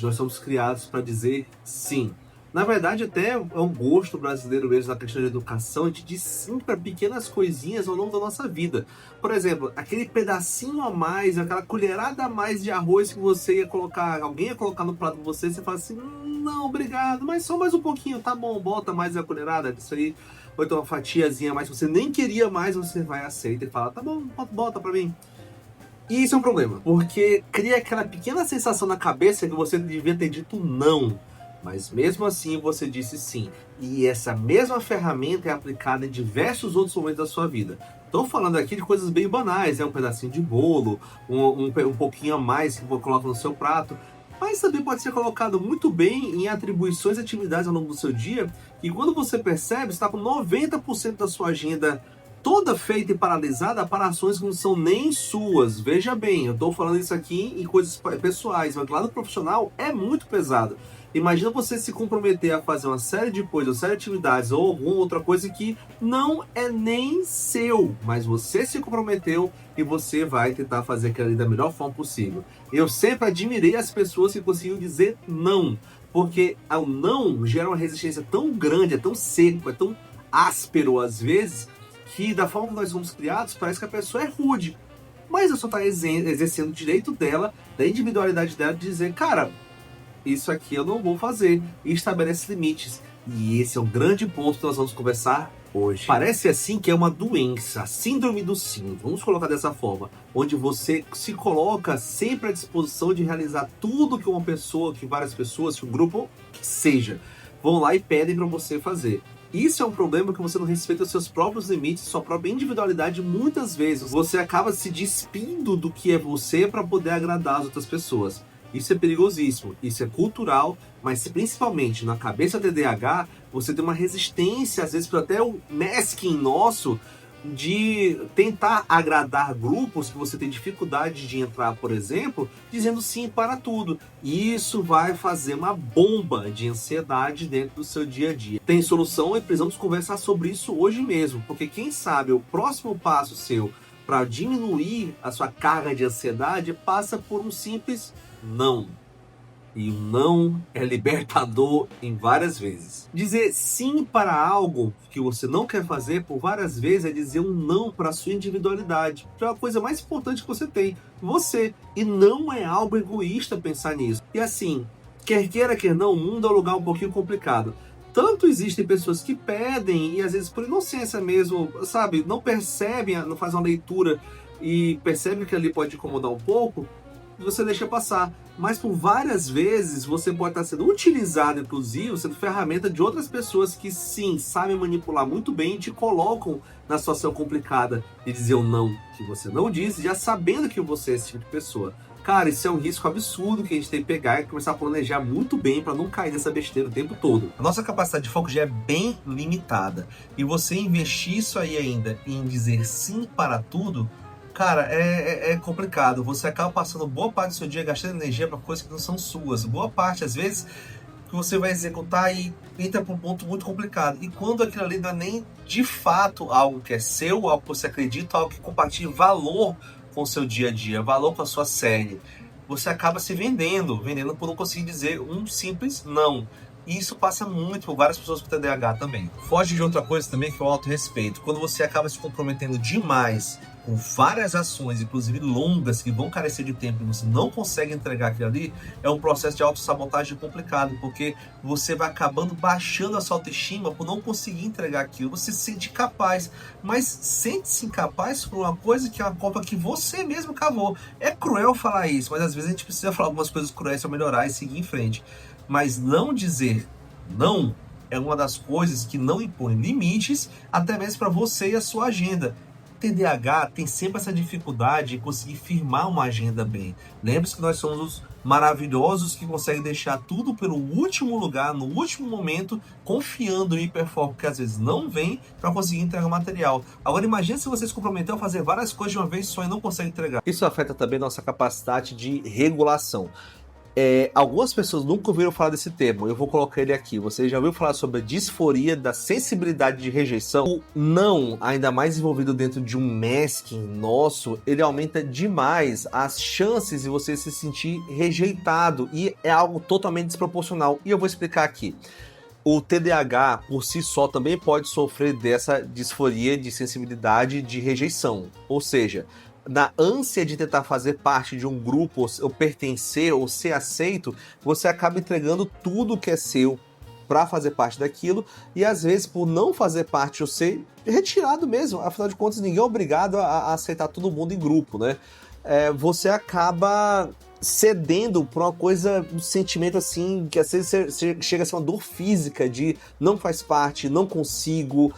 Nós somos criados para dizer sim. Na verdade, até é um gosto brasileiro mesmo na questão de educação, de dizer sim para pequenas coisinhas ao longo da nossa vida. Por exemplo, aquele pedacinho a mais, aquela colherada a mais de arroz que você ia colocar, alguém ia colocar no prato de você, você fala assim, não, obrigado, mas só mais um pouquinho, tá bom, bota mais a colherada disso aí, ou então uma fatiazinha a mais que você nem queria mais, você vai, aceita e fala, tá bom, bota pra mim. E isso é um problema, porque cria aquela pequena sensação na cabeça que você devia ter dito não, mas mesmo assim você disse sim. E essa mesma ferramenta é aplicada em diversos outros momentos da sua vida. Estou falando aqui de coisas bem banais, um pedacinho de bolo, um pouquinho a mais que você coloca no seu prato, mas também pode ser colocado muito bem em atribuições e atividades ao longo do seu dia, e quando você percebe, está com 90% da sua agenda toda feita e paralisada para ações que não são nem suas. Veja bem, eu estou falando isso aqui em coisas pessoais, mas do lado profissional é muito pesado. Imagina você se comprometer a fazer uma série de coisas, uma série de atividades ou alguma outra coisa que não é nem seu, mas você se comprometeu e você vai tentar fazer aquilo ali da melhor forma possível. Eu sempre admirei as pessoas que conseguiam dizer não, porque o não gera uma resistência tão grande, é tão seco, é tão áspero às vezes, que da forma que nós fomos criados, parece que a pessoa é rude. Mas ela só está exercendo o direito dela, da individualidade dela, de dizer, cara, isso aqui eu não vou fazer. E estabelece limites. E esse é o grande ponto que nós vamos conversar hoje. Parece assim que é uma doença, a síndrome do sim, vamos colocar dessa forma, onde você se coloca sempre à disposição de realizar tudo que uma pessoa, que várias pessoas, que um grupo seja, vão lá e pedem para você fazer. Isso é um problema que você não respeita os seus próprios limites, sua própria individualidade. Muitas vezes você acaba se despindo do que é você para poder agradar as outras pessoas. Isso é perigosíssimo, isso é cultural, mas principalmente na cabeça TDAH, você tem uma resistência, às vezes até o masking nosso, de tentar agradar grupos que você tem dificuldade de entrar, por exemplo, dizendo sim para tudo. E isso vai fazer uma bomba de ansiedade dentro do seu dia a dia. Tem solução e precisamos conversar sobre isso hoje mesmo, porque quem sabe o próximo passo seu para diminuir a sua carga de ansiedade passa por um simples não. E o não é libertador em várias vezes. Dizer sim para algo que você não quer fazer por várias vezes é dizer um não para a sua individualidade, que é a coisa mais importante que você tem, você. E não é algo egoísta pensar nisso. E assim, quer queira, quer não, o mundo é um lugar um pouquinho complicado. Tanto existem pessoas que pedem e às vezes por inocência mesmo, sabe, não percebem, não fazem uma leitura e percebem que ali pode incomodar um pouco, você deixa passar. Mas por várias vezes você pode estar sendo utilizado, inclusive, sendo ferramenta de outras pessoas que sim, sabem manipular muito bem e te colocam na situação complicada de dizer o não que você não disse, já sabendo que você é esse tipo de pessoa. Cara, isso é um risco absurdo que a gente tem que pegar e começar a planejar muito bem para não cair nessa besteira o tempo todo. A nossa capacidade de foco já é bem limitada. E você investir isso aí ainda em dizer sim para tudo, cara, é complicado. Você acaba passando boa parte do seu dia gastando energia para coisas que não são suas. Boa parte, às vezes, que você vai executar e entra para um ponto muito complicado. E quando aquilo ali não é nem de fato algo que é seu, algo que você acredita, algo que compartilha valor com o seu dia a dia, valor com a sua série, você acaba se vendendo por não conseguir dizer um simples não. E isso passa muito por várias pessoas com TDAH também. Foge de outra coisa também, que é o autorrespeito. Quando você acaba se comprometendo demais com várias ações, inclusive longas, que vão carecer de tempo e você não consegue entregar aquilo ali, é um processo de autossabotagem complicado, porque você vai acabando baixando a sua autoestima por não conseguir entregar aquilo. Você se sente capaz, mas sente-se incapaz por uma coisa que é uma culpa que você mesmo cavou. É cruel falar isso, mas às vezes a gente precisa falar algumas coisas cruéis para melhorar e seguir em frente. Mas não dizer não é uma das coisas que não impõe limites, até mesmo para você e a sua agenda. TDAH tem sempre essa dificuldade de conseguir firmar uma agenda bem. Lembre-se que nós somos os maravilhosos que conseguem deixar tudo pelo último lugar, no último momento, confiando em hiperfoco, que às vezes não vem para conseguir entregar o material. Agora imagine se você se comprometeu a fazer várias coisas de uma vez só e não consegue entregar. Isso afeta também nossa capacidade de regulação. Algumas pessoas nunca ouviram falar desse termo, eu vou colocar ele aqui. Você já ouviu falar sobre a disforia da sensibilidade de rejeição? O não, ainda mais envolvido dentro de um masking nosso, ele aumenta demais as chances de você se sentir rejeitado, e é algo totalmente desproporcional. E eu vou explicar aqui. O TDAH, por si só, também pode sofrer dessa disforia de sensibilidade de rejeição. Ou seja, na ânsia de tentar fazer parte de um grupo, ou pertencer, ou ser aceito, você acaba entregando tudo que é seu para fazer parte daquilo, e às vezes, por não fazer parte ou ser retirado mesmo, afinal de contas, ninguém é obrigado a aceitar todo mundo em grupo, né? Você acaba cedendo por uma coisa, um sentimento assim, que às vezes chega a ser uma dor física de não faz parte, não consigo.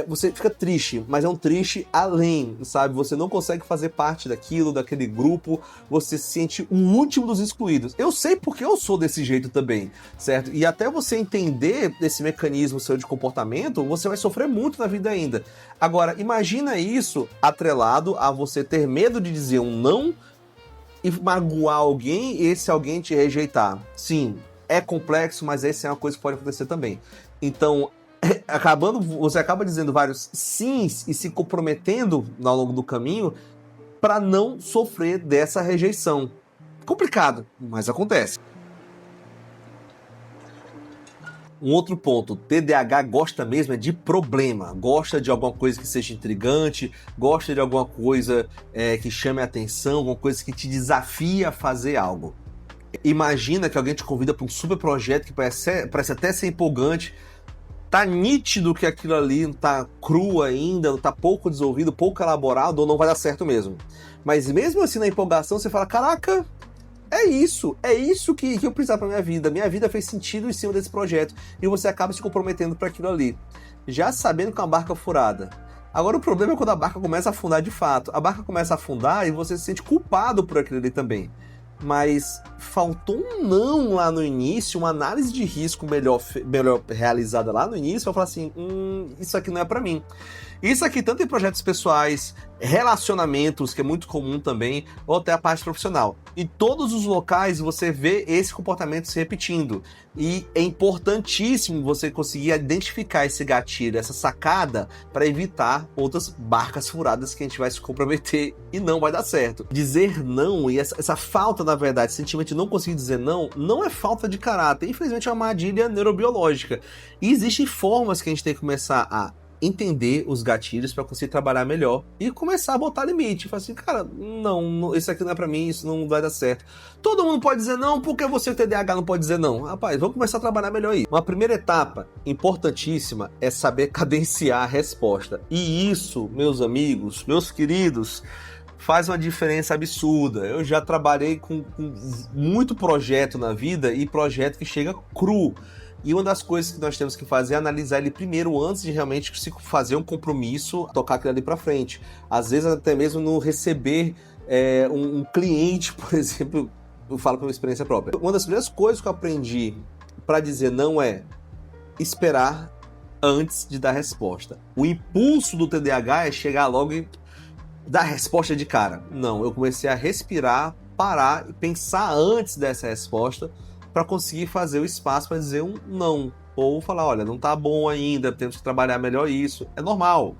Você fica triste, mas é um triste além, sabe? Você não consegue fazer parte daquilo, daquele grupo, você se sente o último dos excluídos. Eu sei porque eu sou desse jeito também, certo? E até você entender esse mecanismo seu de comportamento, você vai sofrer muito na vida ainda. Agora, imagina isso atrelado a você ter medo de dizer um não e magoar alguém e esse alguém te rejeitar. Sim, é complexo, mas essa é uma coisa que pode acontecer também. Então, você acaba dizendo vários sims e se comprometendo ao longo do caminho para não sofrer dessa rejeição. Complicado, mas acontece. Um outro ponto, TDAH gosta mesmo de problema, gosta de alguma coisa que seja intrigante, gosta de alguma coisa que chame a atenção, alguma coisa que te desafia a fazer algo. Imagina que alguém te convida para um super projeto que parece até ser empolgante, tá nítido que aquilo ali tá cru ainda, tá pouco desenvolvido, pouco elaborado, ou não vai dar certo mesmo. Mas mesmo assim, na empolgação, você fala, caraca, é isso que eu precisava pra minha vida fez sentido em cima desse projeto, e você acaba se comprometendo para aquilo ali, já sabendo que é uma barca furada. Agora o problema é quando a barca começa a afundar de fato, a barca começa a afundar e você se sente culpado por aquilo ali também. Mas faltou um não lá no início, uma análise de risco melhor realizada lá no início, pra falar assim, isso aqui não é pra mim. Isso aqui tanto em projetos pessoais, relacionamentos, que é muito comum também, ou até a parte profissional. Em todos os locais você vê esse comportamento se repetindo. E é importantíssimo você conseguir identificar esse gatilho, essa sacada, para evitar outras barcas furadas que a gente vai se comprometer e não vai dar certo. Dizer não, e essa falta, na verdade, esse sentimento de não conseguir dizer não, não é falta de caráter, infelizmente é uma armadilha neurobiológica. E existem formas que a gente tem que começar a entender os gatilhos para conseguir trabalhar melhor e começar a botar limite. Falar assim, cara, não, isso aqui não é pra mim, isso não vai dar certo. Todo mundo pode dizer não, por que você, o TDAH, não pode dizer não? Rapaz, vamos começar a trabalhar melhor aí. Uma primeira etapa importantíssima é saber cadenciar a resposta. E isso, meus amigos, meus queridos, faz uma diferença absurda. Eu já trabalhei com muito projeto na vida e projeto que chega cru. E uma das coisas que nós temos que fazer é analisar ele primeiro antes de realmente se fazer um compromisso, tocar aquilo ali para frente. Às vezes até mesmo no receber um cliente, por exemplo, eu falo por experiência própria. Uma das primeiras coisas que eu aprendi para dizer não é esperar antes de dar resposta. O impulso do TDAH é chegar logo e dar resposta de cara. Não, eu comecei a respirar, parar e pensar antes dessa resposta, para conseguir fazer o espaço para dizer um não. Ou falar, olha, não tá bom ainda, temos que trabalhar melhor isso. É normal.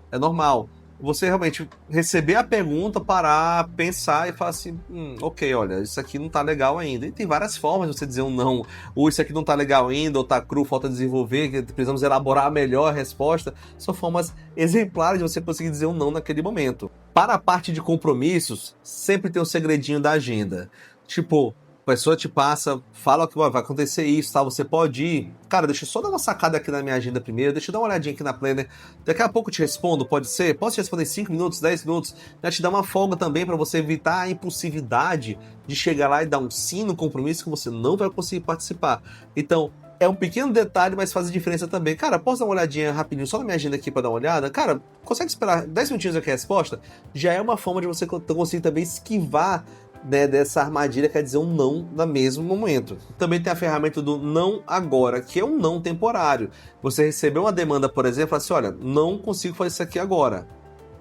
É normal. Você realmente receber a pergunta, parar, pensar e falar assim, ok, olha, isso aqui não tá legal ainda. E tem várias formas de você dizer um não. Ou isso aqui não tá legal ainda, ou tá cru, falta desenvolver, que precisamos elaborar melhor a resposta. São formas exemplares de você conseguir dizer um não naquele momento. Para a parte de compromissos, sempre tem um segredinho da agenda. Tipo, a pessoa te passa, fala que vai acontecer isso, tá? Você pode ir. Cara, deixa eu só dar uma sacada aqui na minha agenda primeiro, deixa eu dar uma olhadinha aqui na planner. Daqui a pouco eu te respondo, pode ser? Posso te responder em 5 minutos, 10 minutos? Já te dar uma folga também para você evitar a impulsividade de chegar lá e dar um sim no compromisso que você não vai conseguir participar. Então, é um pequeno detalhe, mas faz a diferença também. Cara, posso dar uma olhadinha rapidinho só na minha agenda aqui para dar uma olhada? Cara, consegue esperar 10 minutinhos aqui a resposta? Já é uma forma de você conseguir também esquivar dessa armadilha, quer dizer um não no mesmo momento. Também tem a ferramenta do não agora, que é um não temporário. Você recebeu uma demanda, por exemplo, fala assim, olha, não consigo fazer isso aqui agora.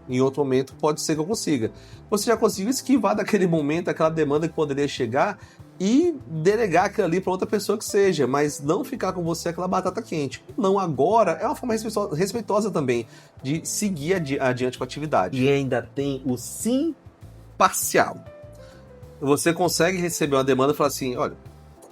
Em outro momento pode ser que eu consiga. Você já conseguiu esquivar daquele momento, aquela demanda que poderia chegar, e delegar aquilo ali para outra pessoa que seja, mas não ficar com você aquela batata quente. Não agora é uma forma respeitosa também de seguir adiante com a atividade. E ainda tem o sim parcial. Você consegue receber uma demanda e falar assim, olha,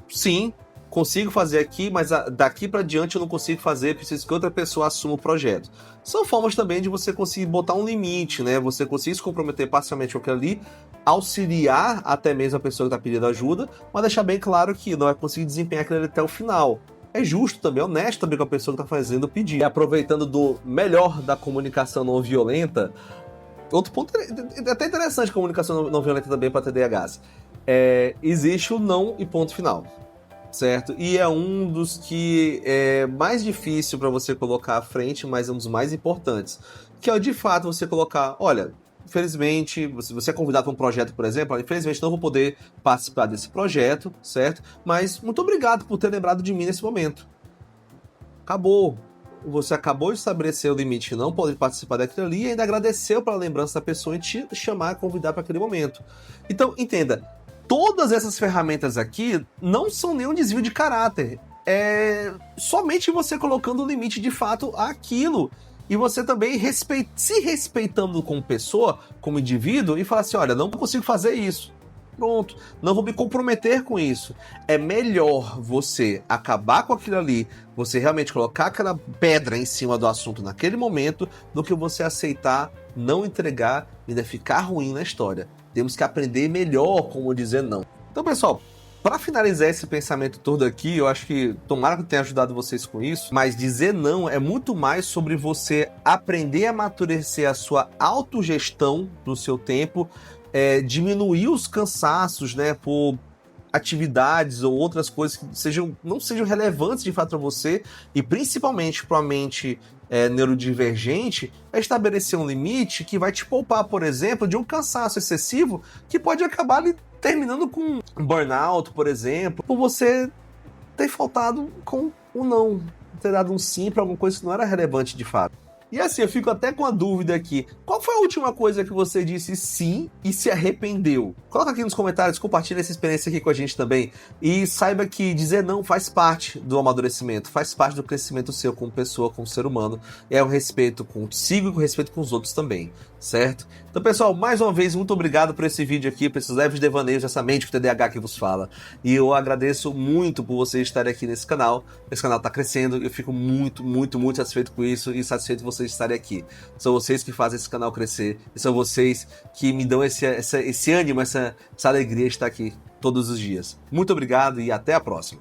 sim, consigo fazer aqui, mas daqui para diante eu não consigo fazer, preciso que outra pessoa assuma o projeto. São formas também de você conseguir botar um limite, né? Você conseguir se comprometer parcialmente com aquilo ali, auxiliar até mesmo a pessoa que está pedindo ajuda, mas deixar bem claro que não vai conseguir desempenhar aquilo ali até o final. É justo também, honesto também com a pessoa que está fazendo o pedido. E aproveitando do melhor da comunicação não violenta, outro ponto até interessante, comunicação não violenta também para TDAHs. Existe o não e ponto final, certo? E é um dos que é mais difícil para você colocar à frente, mas é um dos mais importantes. Que é de fato você colocar, olha, infelizmente, você é convidado para um projeto, por exemplo, infelizmente não vou poder participar desse projeto, certo? Mas muito obrigado por ter lembrado de mim nesse momento. Acabou. Você acabou de estabelecer o limite, não pode participar daquilo ali, e ainda agradeceu pela lembrança da pessoa e te chamar, convidar para aquele momento. Então, entenda, todas essas ferramentas aqui não são nenhum desvio de caráter. É somente você colocando o limite de fato àquilo. E você também se respeitando como pessoa, como indivíduo, e falar assim, olha, não consigo fazer isso. Pronto, não vou me comprometer com isso. É melhor você acabar com aquilo ali, você realmente colocar aquela pedra em cima do assunto naquele momento, do que você aceitar, não entregar e ainda ficar ruim na história. Temos que aprender melhor como dizer não. Então, pessoal, para finalizar esse pensamento todo aqui, eu acho que tomara que tenha ajudado vocês com isso, mas dizer não é muito mais sobre você aprender a amadurecer a sua autogestão do seu tempo, diminuir os cansaços, né, por atividades ou outras coisas que não sejam relevantes de fato para você, e principalmente para a mente neurodivergente, é estabelecer um limite que vai te poupar, por exemplo, de um cansaço excessivo que pode acabar terminando com um burnout, por exemplo, por você ter faltado com o não, ter dado um sim para alguma coisa que não era relevante de fato. E assim, eu fico até com a dúvida aqui. Qual foi a última coisa que você disse sim e se arrependeu? Coloca aqui nos comentários, compartilha essa experiência aqui com a gente também. E saiba que dizer não faz parte do amadurecimento, faz parte do crescimento seu como pessoa, como ser humano. É o respeito consigo e o respeito com os outros também, certo? Então, pessoal, mais uma vez, muito obrigado por esse vídeo aqui, por esses leves devaneios dessa mente com o TDAH que vos fala. E eu agradeço muito por vocês estarem aqui nesse canal. Esse canal está crescendo, eu fico muito, muito, muito satisfeito com isso e satisfeito de vocês estarem aqui. São vocês que fazem esse canal crescer e são vocês que me dão esse ânimo, essa alegria de estar aqui todos os dias. Muito obrigado e até a próxima.